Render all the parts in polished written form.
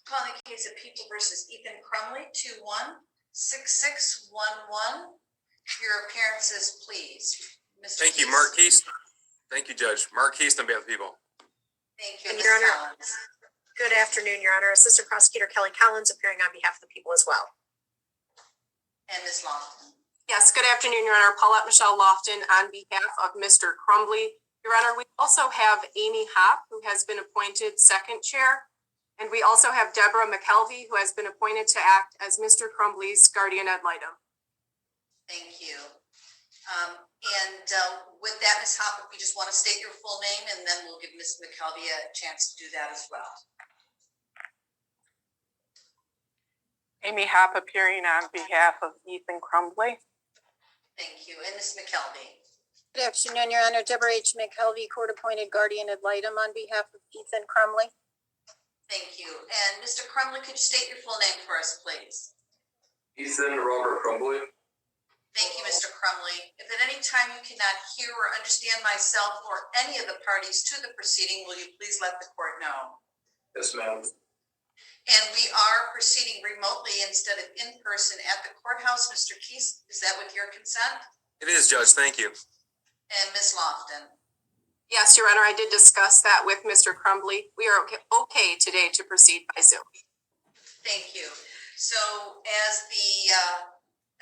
Calling the case of People versus Ethan Crumbley, 216611. Your appearances, please. Mr. Thank you, Mark Keast. Thank you, Judge. Mark Keast on behalf of the people. Thank you, And Ms. Your Honor, Collins. good afternoon, Your Honor. Assistant Prosecutor Kelly Collins appearing on behalf of the people as well. And Ms. Lofton. Yes, good afternoon, Your Honor. Paulette Michelle Lofton on behalf of Mr. Crumbley. Your Honor, we also have Amy Hopp, who has been appointed second chair. And we also have Deborah McKelvey, who has been appointed to act as Mr. Crumbley's guardian ad litem. Thank you. With that, Ms. Hopp, if you just want to state your full name, and then we'll give Ms. McKelvey a chance to do that as well. Amy Hopp appearing on behalf of Ethan Crumbley. Thank you. And Ms. McKelvey. Good afternoon, Your Honor. Deborah H. McKelvey, court-appointed guardian ad litem on behalf of Ethan Crumbley. Thank you. And Mr. Crumbley, could you state your full name for us, please? Ethan Robert Crumbley. Thank you, Mr. Crumbley. If at any time you cannot hear or understand myself or any of the parties to the proceeding, will you please let the court know? Yes, ma'am. And we are proceeding remotely instead of in person at the courthouse. Mr. Keast, is that with your consent? It is, Judge. Thank you. And Ms. Lofton. Yes, Your Honor, I did discuss that with Mr. Crumbley. We are okay today to proceed by Zoom. Thank you. So as the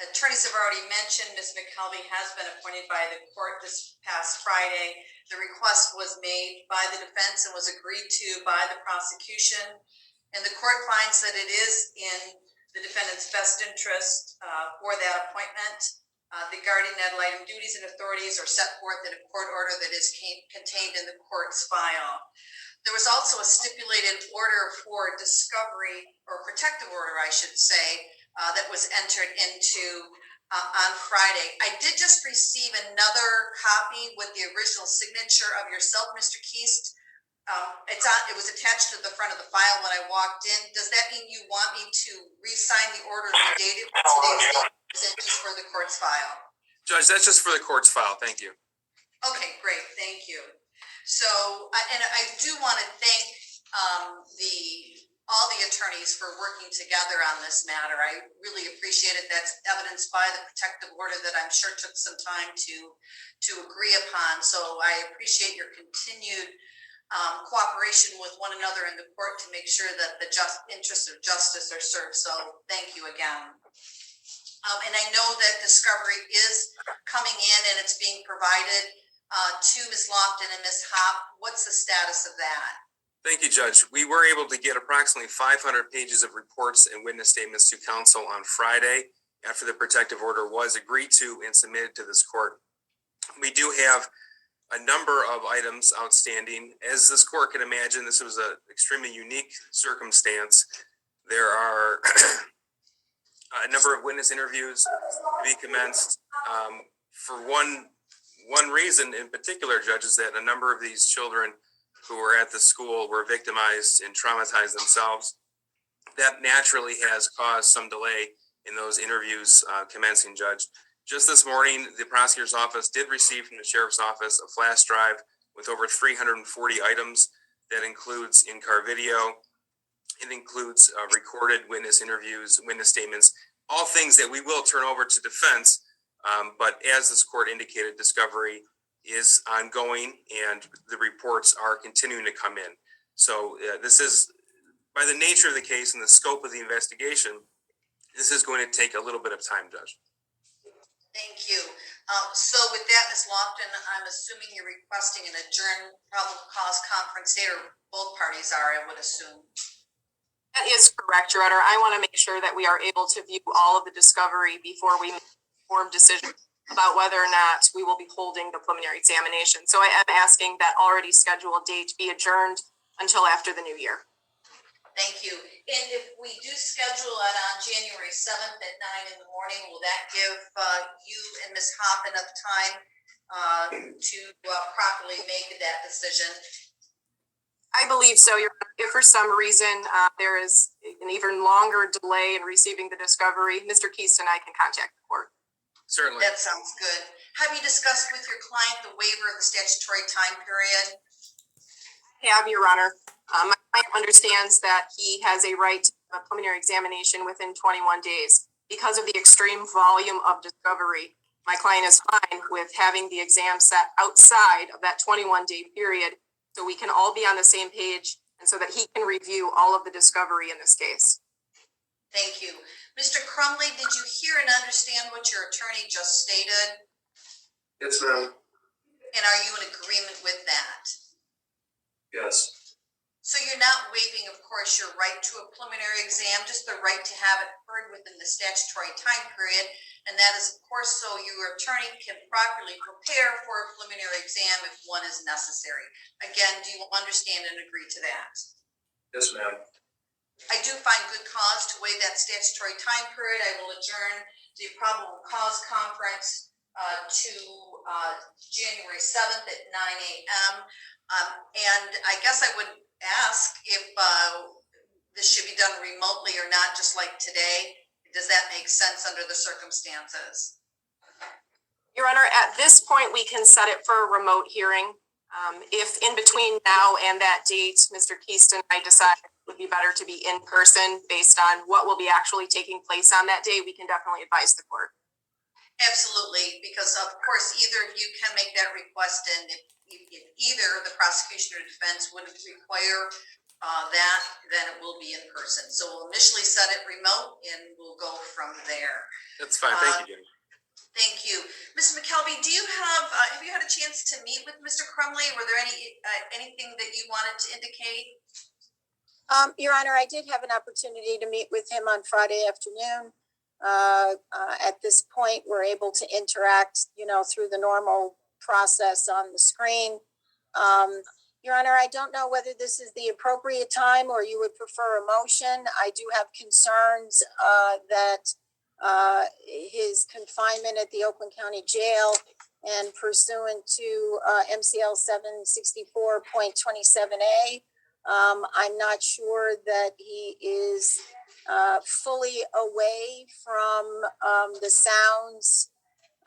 attorneys have already mentioned, Ms. McKelvey has been appointed by the court this past Friday. The request was made by the defense and was agreed to by the prosecution. And the court finds that it is in the defendant's best interest for that appointment. The guardian ad litem duties and authorities are set forth in a court order that is contained in the court's file. There was also a stipulated order for discovery, or protective order, I should say, that was entered into on Friday. I did just receive another copy with the original signature of yourself, Mr. Keast. It was attached to the front of the file when I walked in. Does that mean you want me to re-sign the order and date it with today's date? Is it just for the court's file? Judge, that's just for the court's file. Thank you. Okay, great. Thank you. So, and I do want to thank all the attorneys for working together on this matter. I really appreciate it. That's evidenced by the protective order that I'm sure took some time to agree upon. So I appreciate your continued cooperation with one another in the court to make sure that the interests of justice are served. So thank you again. And I know that discovery is coming in and it's being provided to Ms. Lofton and Ms. Hopp. What's the status of that? Thank you, Judge. We were able to get approximately 500 pages of reports and witness statements to counsel on Friday after the protective order was agreed to and submitted to this court. We do have a number of items outstanding. As this court can imagine, this was an extremely unique circumstance. There are a number of witness interviews to be commenced. For one reason in particular, Judge, is that a number of these children who were at the school were victimized and traumatized themselves. That naturally has caused some delay in those interviews commencing, Judge. Just this morning, the prosecutor's office did receive from the sheriff's office a flash drive with over 340 items. That includes in-car video. It includes recorded witness interviews, witness statements, all things that we will turn over to defense. But as this court indicated, discovery is ongoing and the reports are continuing to come in. So this is, by the nature of the case and the scope of the investigation, this is going to take a little bit of time, Judge. Thank you. So with that, Ms. Lofton, I'm assuming you're requesting an adjourned probable cause conference here. Both parties are, I would assume. That is correct, Your Honor. I want to make sure that we are able to view all of the discovery before we make an informed decision about whether or not we will be holding the preliminary examination. So I am asking that already scheduled date be adjourned until after the new year. Thank you. And if we do schedule it on January 7th at 9 in the morning, will that give you and Ms. Hopp enough time to properly make that decision? I believe so. If for some reason there is an even longer delay in receiving the discovery, Mr. Keast and I can contact the court. Certainly. That sounds good. Have you discussed with your client the waiver of the statutory time period? I have, Your Honor. My client understands that he has a right to a preliminary examination within 21 days. Because of the extreme volume of discovery, my client is fine with having the exam set outside of that 21-day period so we can all be on the same page and so that he can review all of the discovery in this case. Thank you. Mr. Crumbley, did you hear and understand what your attorney just stated? Yes, ma'am. And are you in agreement with that? Yes. So you're not waiving, of course, your right to a preliminary exam, just the right to have it heard within the statutory time period. And that is, of course, so your attorney can properly prepare for a preliminary exam if one is necessary. Again, do you understand and agree to that? Yes, ma'am. I do find good cause to waive that statutory time period. I will adjourn the probable cause conference to January 7th at 9 a.m. And I guess I would ask if this should be done remotely or not, just like today. Does that make sense under the circumstances? Your Honor, at this point, we can set it for a remote hearing. If in between now and that date, Mr. Keaston and I decide it would be better to be in person based on what will be actually taking place on that day, we can definitely advise the court. Absolutely, because of course, either of you can make that request, and if either the prosecution or defense would require that, then it will be in person. So we'll initially set it remote and we'll go from there. That's fine. Thank you, Jenny. Thank you. Ms. McKelvey, do you have you had a chance to meet with Mr. Crumbley? Were there anything that you wanted to indicate? Your Honor, I did have an opportunity to meet with him on Friday afternoon. At this point, we're able to interact, through the normal process on the screen. Your Honor, I don't know whether this is the appropriate time or you would prefer a motion. I do have concerns that his confinement at the Oakland County Jail and pursuant to MCL 764.27A, I'm not sure that he is fully away from the sounds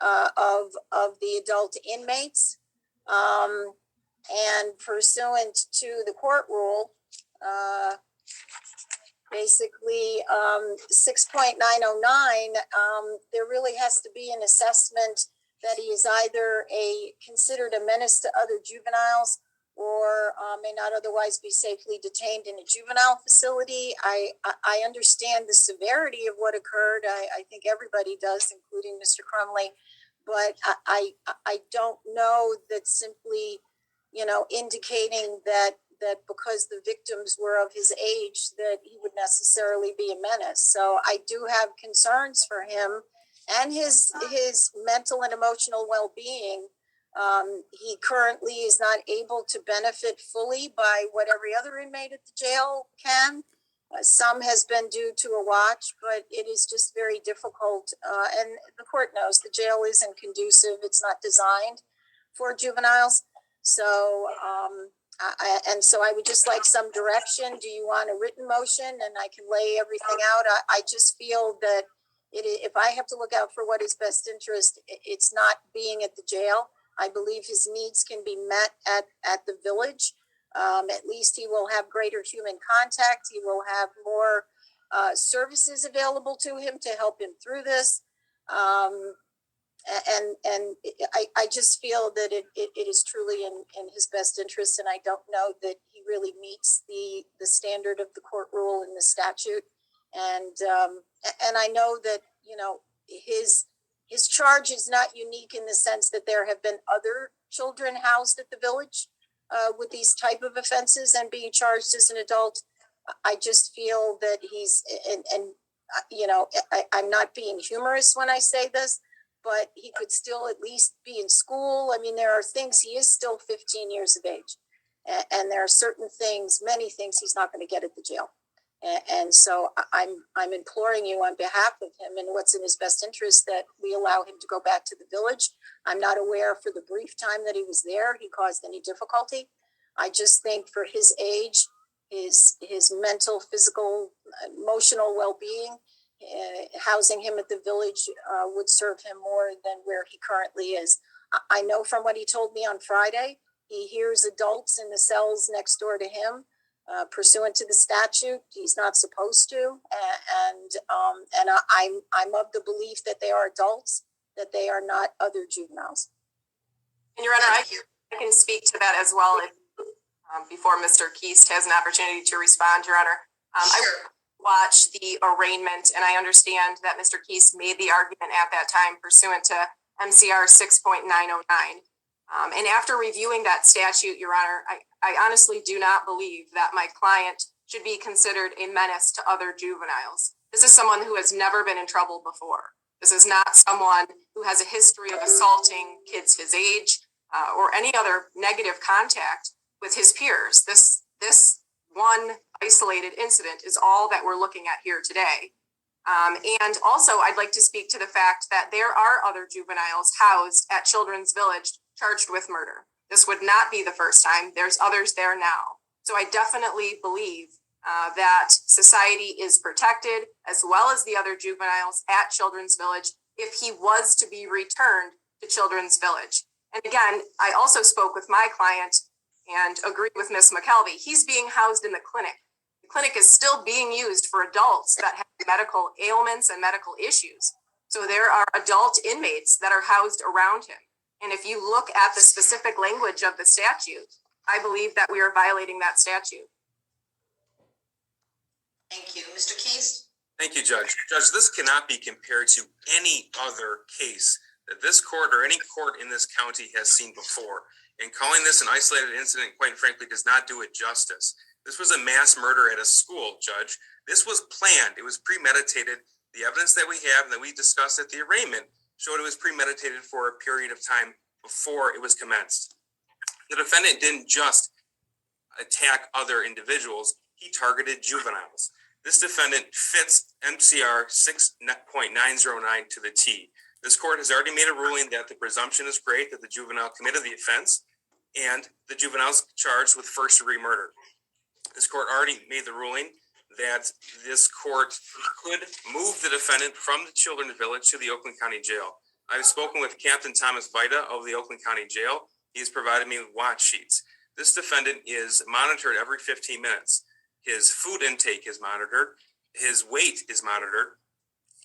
of the adult inmates. And pursuant to the court rule, basically 6.909, there really has to be an assessment that he is either considered a menace to other juveniles or may not otherwise be safely detained in a juvenile facility. I understand the severity of what occurred. I think everybody does, including Mr. Crumbley, but I don't know that simply, indicating that because the victims were of his age, that he would necessarily be a menace. So I do have concerns for him and his mental and emotional well-being. He currently is not able to benefit fully by what every other inmate at the jail can. Some has been due to a watch, but it is just very difficult. And the court knows the jail isn't conducive. It's not designed for juveniles. So, so I would just like some direction. Do you want a written motion and I can lay everything out? I just feel that if I have to look out for what is best interest, it's not being at the jail. I believe his needs can be met at the village. At least he will have greater human contact. He will have more services available to him to help him through this. I just feel that it is truly in his best interest, and I don't know that he really meets the standard of the court rule and the statute. And I know that his charge is not unique in the sense that there have been other children housed at the village with these type of offenses and being charged as an adult. I just feel that I'm not being humorous when I say this, but he could still at least be in school. I mean, there are things, he is still 15 years of age. And there are certain things, many things he's not going to get at the jail. And so I'm imploring you on behalf of him and what's in his best interest that we allow him to go back to the village. I'm not aware for the brief time that he was there, he caused any difficulty. I just think for his age, his mental, physical, emotional well-being, housing him at the village would serve him more than where he currently is. I know from what he told me on Friday he hears adults in the cells next door to him, pursuant to the statute. He's not supposed to. I'm of the belief that they are adults, that they are not other juveniles. And Your Honor, I Thank you. can speak to that as well if, before Mr. Keast has an opportunity to respond, Your Honor. I Sure. watched the arraignment, and I understand that Mr. Keast made the argument at that time pursuant to MCR 6.909. And after reviewing that statute, Your Honor, I honestly do not believe that my client should be considered a menace to other juveniles. This is someone who has never been in trouble before. This is not someone who has a history of assaulting kids his age or any other negative contact with his peers. This one isolated incident is all that we're looking at here today. And also, I'd like to speak to the fact that there are other juveniles housed at Children's Village charged with murder. This would not be the first time. There's others there now. So I definitely believe that society is protected, as well as the other juveniles at Children's Village, if he was to be returned to Children's Village. And again, I also spoke with my client and agreed with Ms. McKelvey. He's being housed in the clinic. The clinic is still being used for adults that have medical ailments and medical issues. So there are adult inmates that are housed around him. And if you look at the specific language of the statute, I believe that we are violating that statute. Thank you. Mr. Keys? Thank you, Judge. Judge, this cannot be compared to any other case that this court or any court in this county has seen before. And calling this an isolated incident, quite frankly, does not do it justice. This was a mass murder at a school, Judge. This was planned. It was premeditated. The evidence that we have and that we discussed at the arraignment showed it was premeditated for a period of time before it was commenced. The defendant didn't just attack other individuals. He targeted juveniles. This defendant fits MCR 6.909 to the T. This court has already made a ruling that the presumption is great that the juvenile committed the offense and the juvenile is charged with first-degree murder. This court already made the ruling that this court could move the defendant from the Children's Village to the Oakland County Jail. I've spoken with Captain Thomas Vita of the Oakland County Jail. He's provided me with watch sheets. This defendant is monitored every 15 minutes. His food intake is monitored. His weight is monitored.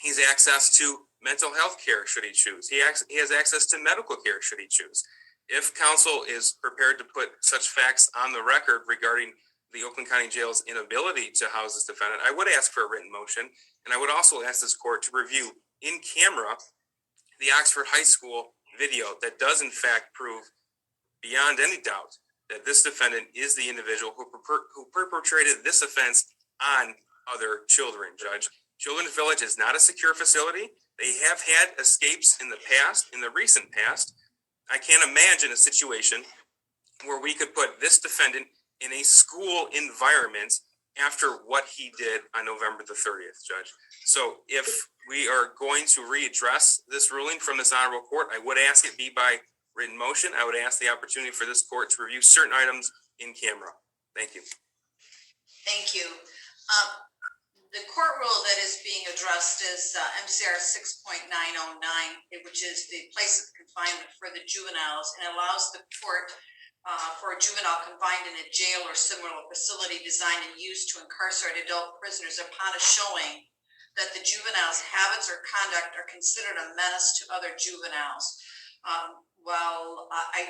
He's access to mental health care should he choose. He has access to medical care should he choose. If counsel is prepared to put such facts on the record regarding the Oakland County Jail's inability to house this defendant, I would ask for a written motion, and I would also ask this court to review in camera the Oxford High School video that does in fact prove beyond any doubt that this defendant is the individual who perpetrated this offense on other children, Judge. Children's Village is not a secure facility. They have had escapes in the past, in the recent past. I can't imagine a situation where we could put this defendant in a school environment after what he did on November the 30th, Judge. So if we are going to readdress this ruling from this honorable court, I would ask it be by written motion. I would ask the opportunity for this court to review certain items in camera. Thank you. Thank you. The court rule that is being addressed is MCR 6.909, which is the place of confinement for the juveniles, and allows the court for a juvenile confined in a jail or similar facility designed and used to incarcerate adult prisoners upon a showing that the juvenile's habits or conduct are considered a menace to other juveniles. While I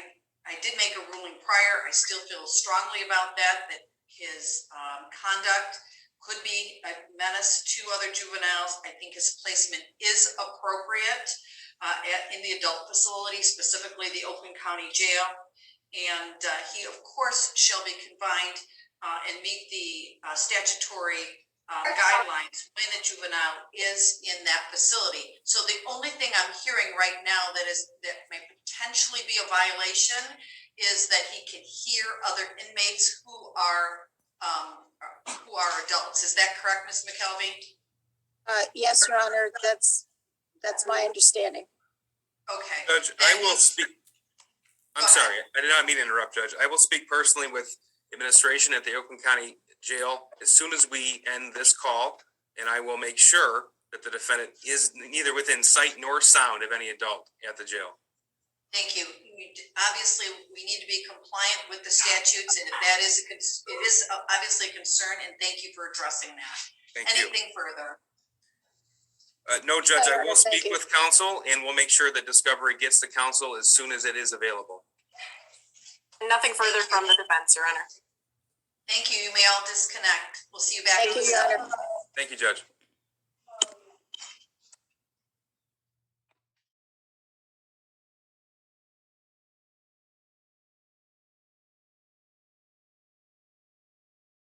did make a ruling prior, I still feel strongly about that his conduct could be a menace to other juveniles. I think his placement is appropriate in the adult facility, specifically the Oakland County Jail. And he, of course, shall be confined and meet the statutory guidelines when a juvenile is in that facility. So the only thing I'm hearing right now that may potentially be a violation is that he can hear other inmates who are adults. Is that correct, Ms. McKelvey? Yes, Your Honor, that's my understanding. Okay. Judge, I will speak. I'm sorry, I did not mean to interrupt, Judge. I will speak personally with administration at the Oakland County Jail as soon as we end this call, and I will make sure that the defendant is neither within sight nor sound of any adult at the jail. Thank you. Obviously, we need to be compliant with the statutes, and if that is, it is obviously a concern, and thank you for addressing that. Thank you. Anything further? No, Judge, I will Thank speak you. with counsel and we'll make sure that discovery gets to counsel as soon as it is available. Nothing further from the defense, Your Honor. Thank you. You may all disconnect. We'll see you back Thank on you, the Your seventh. Honor. Thank you, Judge.